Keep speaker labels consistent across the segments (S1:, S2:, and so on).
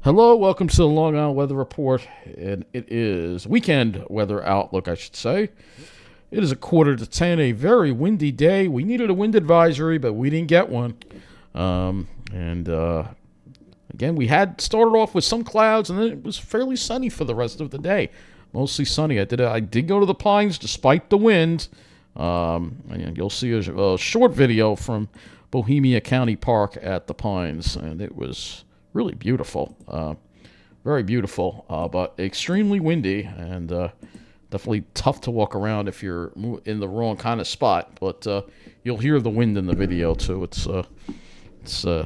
S1: Hello, welcome to the Long Island Weather Report, and it is weekend weather outlook, I should say. It is 9:45, a very windy day. We needed a wind advisory, but we didn't get one. And again, we had started off with some clouds, and then it was fairly sunny for the rest of the day. Mostly sunny. I did go to the Pines despite the wind. And you'll see a short video from Bohemia County Park at the Pines, and it was really beautiful, very beautiful, but extremely windy and definitely tough to walk around if you're in the wrong kind of spot. But you'll hear the wind in the video too. It's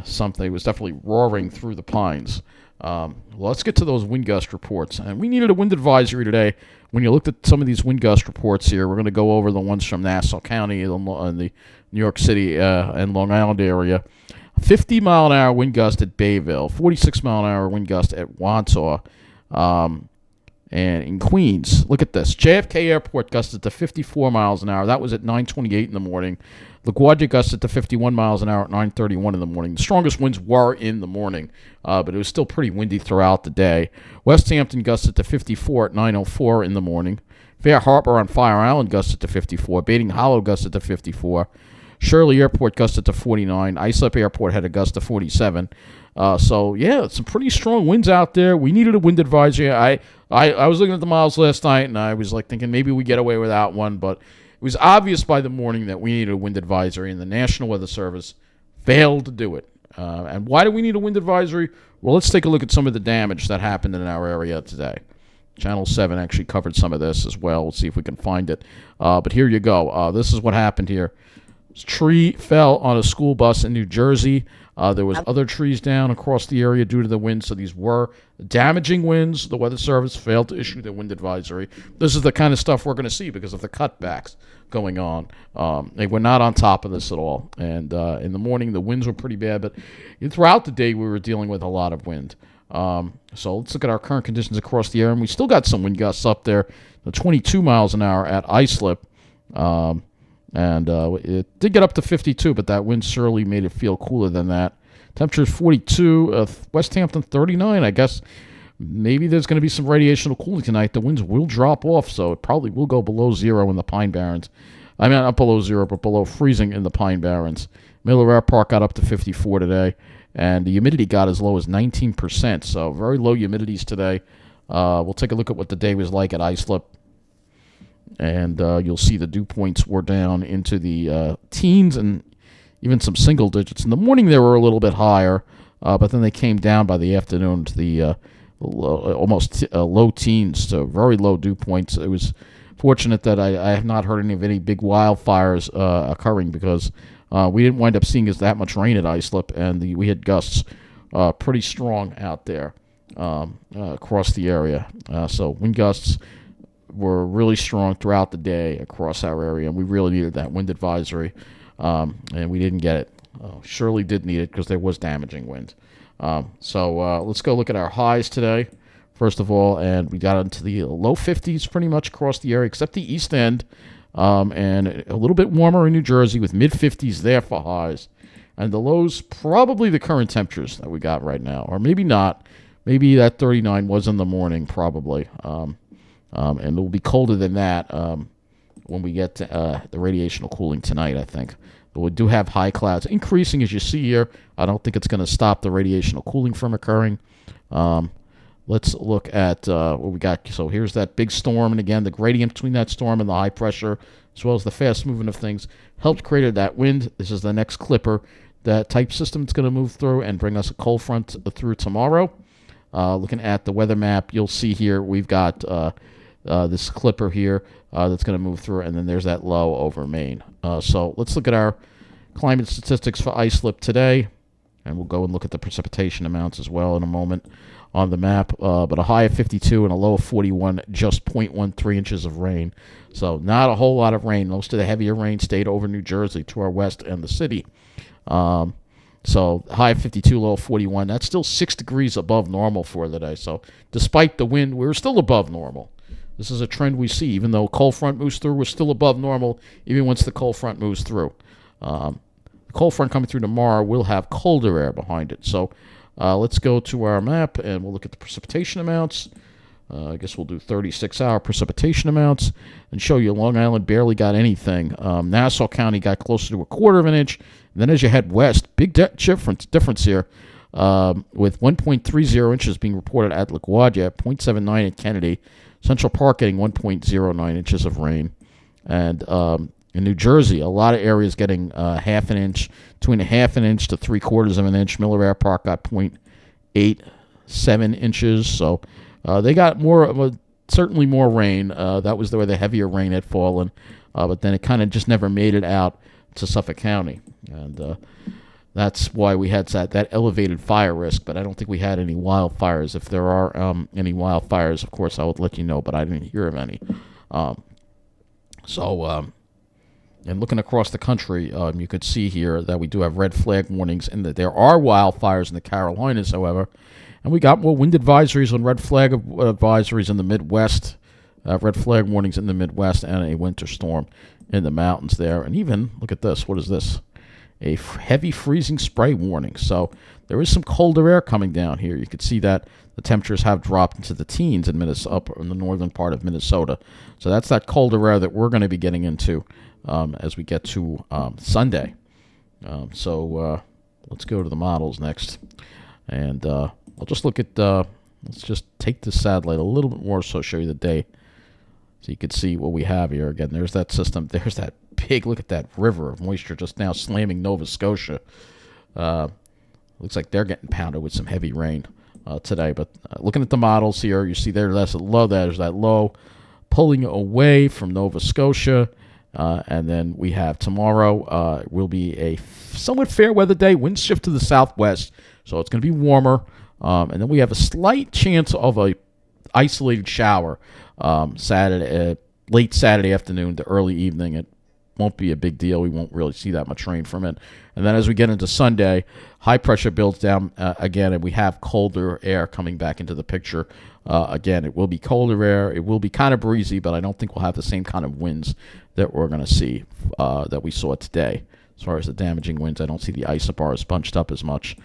S1: something. It was definitely roaring through the pines. Let's get to those wind gust reports, and we needed a wind advisory today. When you looked at some of these wind gust reports here, we're going to go over the ones from Nassau County and the New York City and Long Island area. 50-mile-an-hour wind gust at Bayville, 46-mile-an-hour wind gust at Wandsworth, and in Queens. Look at this. JFK Airport gusted to 54 miles an hour. That was at 9:28 in the morning. LaGuardia gusted to 51 miles an hour at 9:31 in the morning. The strongest winds were in the morning, but it was still pretty windy throughout the day. West Hampton gusted to 54 at 9:04 in the morning. Fair Harbor on Fire Island gusted to 54. Bating Hollow gusted to 54. Shirley Airport gusted to 49. Islip Airport had a gust to 47. So, yeah, some pretty strong winds out there. We needed a wind advisory. I was looking at the miles last night, and I was like thinking maybe we get away without one, but it was obvious by the morning that we needed a wind advisory, and the National Weather Service failed to do it. And why do we need a wind advisory? Well, let's take a look at some of the damage that happened in our area today. Channel 7 actually covered some of this as well. We'll see if we can find it. But here you go. This is what happened here. Tree fell on a school bus in New Jersey. There was other trees down across the area due to the wind, so these were damaging winds. The Weather Service failed to issue their wind advisory. This is the kind of stuff we're going to see because of the cutbacks going on. They were not on top of this at all. And in the morning, the winds were pretty bad, but throughout the day, we were dealing with a lot of wind. So let's look at our current conditions across the area, and we still got some wind gusts up there, 22 miles an hour at Islip. And it did get up to 52, but that wind surely made it feel cooler than that. Temperature is 42, West Hampton 39. I guess maybe there's going to be some radiational cooling tonight. The winds will drop off, so it probably will go below zero in the Pine Barrens. I mean, not below zero, but below freezing in the Pine Barrens. Miller Air Park got up to 54 today, and the humidity got as low as 19%, so very low humidities today. We'll take a look at what the day was like at Islip. And you'll see the dew points were down into the teens and even some single digits. In the morning, they were a little bit higher, but then they came down by the afternoon to the almost low teens to very low dew points. It was fortunate that I have not heard any big wildfires occurring because we didn't wind up seeing that much rain at Islip, and we had gusts pretty strong out there across the area. So wind gusts were really strong throughout the day across our area, and we really needed that wind advisory, and we didn't get it. Surely did need it because there was damaging wind. So let's go look at our highs today, first of all, and we got into the low 50s pretty much across the area, except the East End, and a little bit warmer in New Jersey with mid-50s there for highs. And the lows, probably the current temperatures that we got right now, or maybe not. Maybe that 39 was in the morning, probably. And it will be colder than that when we get to the radiational cooling tonight, I think. But we do have high clouds increasing, as you see here. I don't think it's going to stop the radiational cooling from occurring. Let's look at what we got. So here's that big storm, and again, the gradient between that storm and the high pressure, as well as the fast movement of things, helped create that wind. This is the next clipper, that type system that's going to move through and bring us a cold front through tomorrow. Looking at the weather map, you'll see here we've got this clipper here that's going to move through, and then there's that low over Maine. So let's look at our climate statistics for Islip today, and we'll go and look at the precipitation amounts as well in a moment on the map. But a high of 52 and a low of 41, just 0.13 inches of rain. So not a whole lot of rain. Most of the heavier rain stayed over New Jersey to our west and the city. So high of 52, low of 41. That's still 6 degrees above normal for the day. So despite the wind, we're still above normal. This is a trend we see. Even though cold front moves through, we're still above normal, even once the cold front moves through. The cold front coming through tomorrow will have colder air behind it. So Let's go to our map and we'll look at the precipitation amounts. I guess we'll do 36-hour precipitation amounts and show you Long Island barely got anything. Nassau County got closer to a quarter of an inch. And then as you head west, big difference here with 1.30 inches being reported at LaGuardia, 0.79 at Kennedy. Central Park getting 1.09 inches of rain. And in New Jersey, a lot of areas getting half an inch, between a half an inch to 3/4 of an inch. Miller Air Park got 0.87 inches. So they got certainly more rain. That was where the heavier rain had fallen. But then it kind of just never made it out to Suffolk County. And that's why we had that elevated fire risk. But I don't think we had any wildfires. If there are any wildfires, of course, I would let you know. But I didn't hear of any. And looking across the country, you could see here that we do have red flag warnings and that there are wildfires in the Carolinas, however. And we got more wind advisories and red flag advisories in the Midwest, red flag warnings in the Midwest, and a winter storm in the mountains there. And even, look at this, what is this? A heavy freezing spray warning. So there is some colder air coming down here. You can see that the temperatures have dropped into the teens in Minnesota, up in the northern part of Minnesota. So that's that colder air that we're going to be getting into as we get to Sunday. Let's go to the models next. And I'll just look at, let's just take the satellite a little bit more so show you the day. So you can see what we have here. Again, there's that system. There's that big, look at that river of moisture just now slamming Nova Scotia. Looks like they're getting pounded with some heavy rain today. But looking at the models here, you see there's that low pulling away from Nova Scotia. And then we have tomorrow will be a somewhat fair weather day. Winds shift to the southwest, so it's going to be warmer. And then we have a slight chance of a isolated shower Saturday, late Saturday afternoon to early evening. It won't be a big deal. We won't really see that much rain from it. And then as we get into Sunday, high pressure builds down again, and we have colder air coming back into the picture. Again, it will be colder air. It will be kind of breezy, but I don't think we'll have the same kind of winds that we're going to see that we saw today. As far as the damaging winds, I don't see the isobars bunched up as much.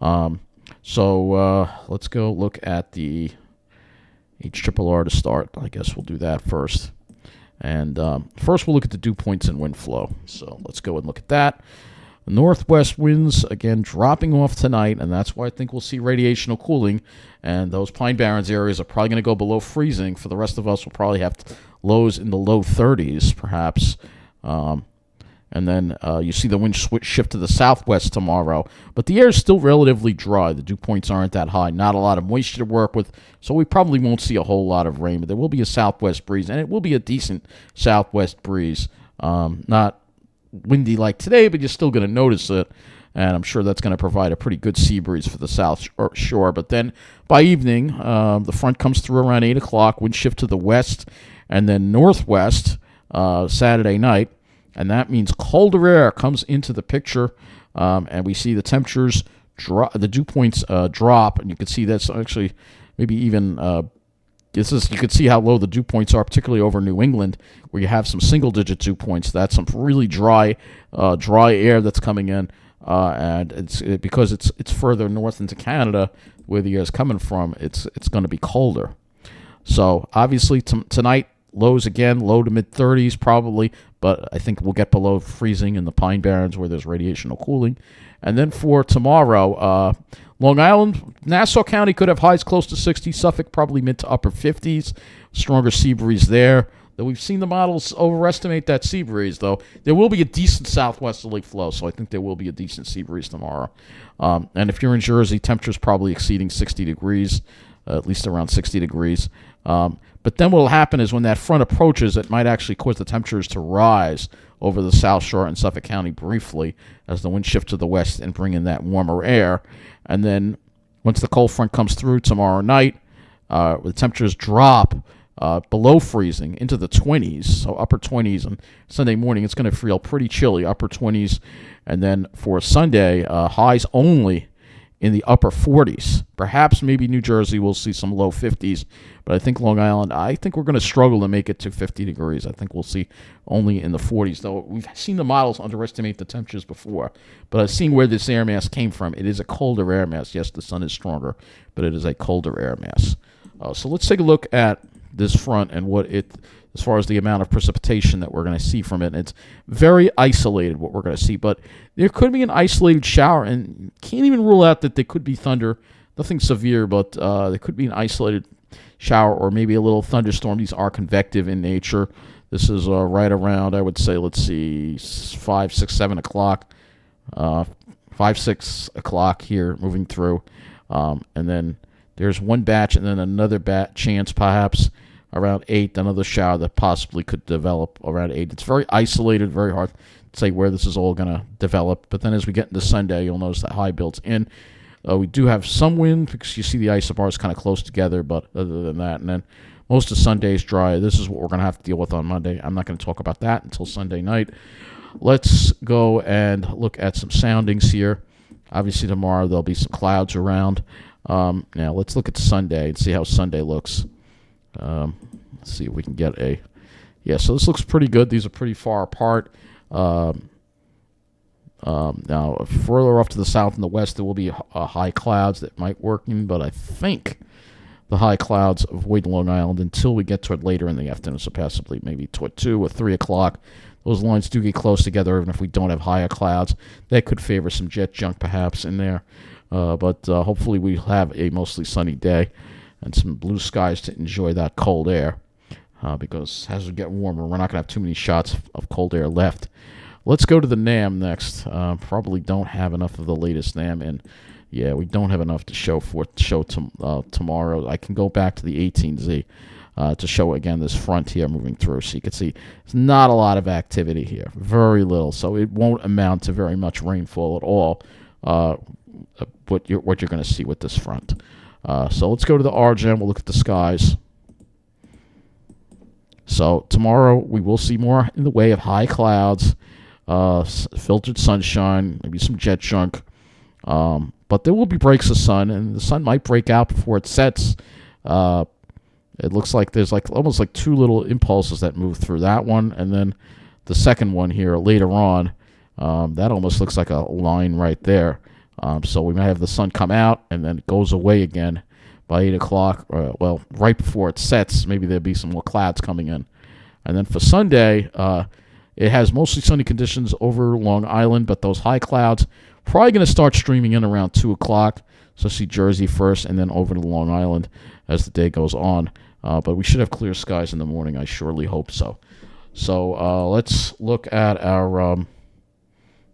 S1: Let's go look at the HRRR to start. I guess we'll do that first. And first we'll look at the dew points and wind flow. So let's go and look at that. The northwest winds, again, dropping off tonight, and that's why I think we'll see radiational cooling. And those Pine Barrens areas are probably going to go below freezing. For the rest of us, we'll probably have lows in the low 30s, perhaps. And then you see the wind shift to the southwest tomorrow. But the air is still relatively dry. The dew points aren't that high. Not a lot of moisture to work with. So we probably won't see a whole lot of rain. But there will be a southwest breeze. And it will be a decent southwest breeze. Not windy like today, but you're still going to notice it. And I'm sure that's going to provide a pretty good sea breeze for the south shore. But then by evening, the front comes through around 8 o'clock. Wind shift to the west and then northwest Saturday night. And that means colder air comes into the picture, and we see the temperatures drop, the dew points drop, and you can see that's actually maybe even you can see how low the dew points are, particularly over New England, where you have some single-digit dew points. That's some really dry air that's coming in, and because it's further north into Canada, where the air is coming from. It's going to be colder. So obviously tonight. Lows again, low to mid-30s probably, but I think we'll get below freezing in the Pine Barrens where there's radiational cooling. And then for tomorrow, Long Island, Nassau County could have highs close to 60, Suffolk probably mid to upper 50s, stronger sea breeze there. Though we've seen the models overestimate that sea breeze, though. There will be a decent southwesterly flow, so I think there will be a decent sea breeze tomorrow. And if you're in Jersey, temperatures probably exceeding 60 degrees, at least around 60 degrees. But then what will happen is when that front approaches, it might actually cause the temperatures to rise over the South Shore and Suffolk County briefly as the wind shifts to the west and bring in that warmer air. And then once the cold front comes through tomorrow night, the temperatures drop below freezing into the 20s, so upper 20s. On Sunday morning, it's going to feel pretty chilly, upper 20s. And then for Sunday, highs only in the upper 40s. Perhaps maybe New Jersey will see some low 50s, but I think Long Island, I think we're going to struggle to make it to 50 degrees. I think we'll see only in the 40s, though we've seen the models underestimate the temperatures before. But seeing where this air mass came from, it is a colder air mass. Yes, the sun is stronger, but it is a colder air mass. So let's take a look at this front and what it, as far as the amount of precipitation that we're going to see from it. And it's very isolated what we're going to see, but there could be an isolated shower, and can't even rule out that there could be thunder. Nothing severe, but there could be an isolated shower or maybe a little thunderstorm. These are convective in nature. This is right around, I would say, let's see, 5, 6, 7 o'clock. 5, 6 o'clock here moving through. And then there's one batch and then another chance perhaps around 8, another shower that possibly could develop around 8. It's very isolated, very hard to say where this is all going to develop. But then as we get into Sunday, you'll notice that high builds in. We do have some wind because you see the isobars kind of close together, but other than that, and then most of Sunday's dry. This is what we're going to have to deal with on Monday. I'm not going to talk about that until Sunday night. Let's go and look at some soundings here. Obviously, tomorrow there'll be some clouds around. Now, let's look at Sunday and see how Sunday looks. Let's see if we can get a... Yeah, so this looks pretty good. These are pretty far apart. Now, further off to the south and the west, there will be high clouds that might work in, but I think the high clouds avoid Long Island until we get toward later in the afternoon, so possibly maybe toward 2 or 3 o'clock. Those lines do get close together, even if we don't have higher clouds. That could favor some jet junk perhaps in there, but hopefully we have a mostly sunny day and some blue skies to enjoy that cold air, because as we get warmer, we're not going to have too many shots of cold air left. Let's go to the NAM next. Probably don't have enough of the latest NAM, and yeah, we don't have enough to show tomorrow. I can go back to the 18Z to show again this front here moving through, so you can see there's not a lot of activity here, very little, so it won't amount to very much rainfall at all. What you're going to see with this front. So let's go to the RGM. We'll look at the skies. So tomorrow we will see more in the way of high clouds. Filtered sunshine, maybe some jet junk, but there will be breaks of sun, and the sun might break out before it sets. It looks like there's almost like 2 little impulses that move through that one, and then the second one here later on, that almost looks like a line right there. So we might have the sun come out and then it goes away again by 8 o'clock, well, right before it sets. Maybe there'll be some more clouds coming in, and then for Sunday, it has mostly sunny conditions over Long Island, but those high clouds probably going to start streaming in around 2 o'clock. So see Jersey first and then over to Long Island as the day goes on. But we should have clear skies in the morning. I surely hope so. So let's look at our...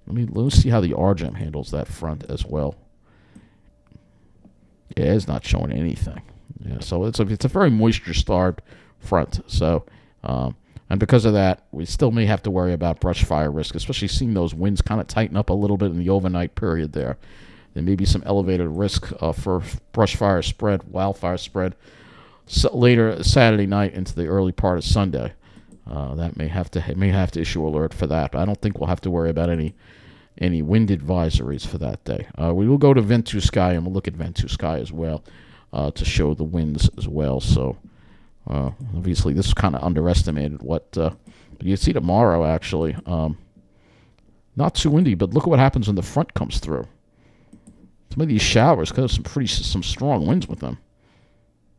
S1: let's see how the RGM handles that front as well. Yeah, it's not showing anything. Yeah, so it's a very moisture-starved front. So... and because of that, we still may have to worry about brush fire risk, especially seeing those winds kind of tighten up a little bit in the overnight period there. There may be some elevated risk for brush fire spread, wildfire spread, later Saturday night into the early part of Sunday. That may have to issue alert for that. But I don't think we'll have to worry about any wind advisories for that day. We will go to Ventu Sky, and we'll look at Ventu Sky as well to show the winds as well. So... obviously, this is kind of underestimated. But you see tomorrow, actually, not too windy. But look at what happens when the front comes through. Some of these showers could have some strong winds with them.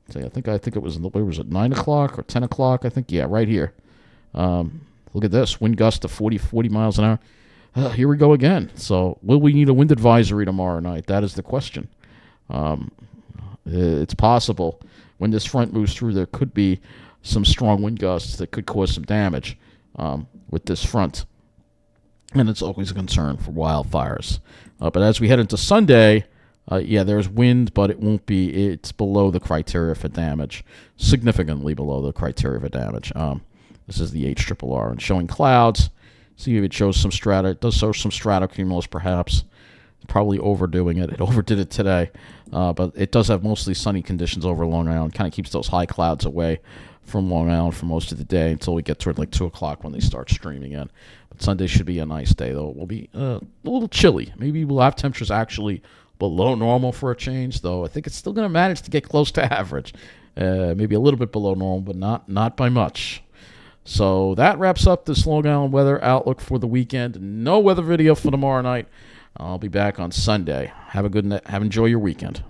S1: See, I think it was where was it 9 o'clock or 10 o'clock? I think right here. Look at this wind gust to 40 miles an hour. Here we go again. So will we need a wind advisory tomorrow night? That is the question. It's possible. When this front moves through, there could be some strong wind gusts that could cause some damage with this front. And it's always a concern for wildfires. But as we head into Sunday, there's wind, but it's below the criteria for damage, significantly below the criteria for damage. This is the HRRR, and showing clouds. See if it shows some strata. It does show some stratocumulus, perhaps. Probably overdoing it. It overdid it today. But it does have mostly sunny conditions over Long Island. Kind of keeps those high clouds away from Long Island for most of the day until we get toward 2 o'clock when they start streaming in. But Sunday should be a nice day, though. It will be a little chilly. Maybe we'll have temperatures actually below normal for a change, though I think it's still going to manage to get close to average. Maybe a little bit below normal, but not by much. So that wraps up this Long Island weather outlook for the weekend. No weather video for tomorrow night. I'll be back on Sunday. Have a good night. Enjoy your weekend.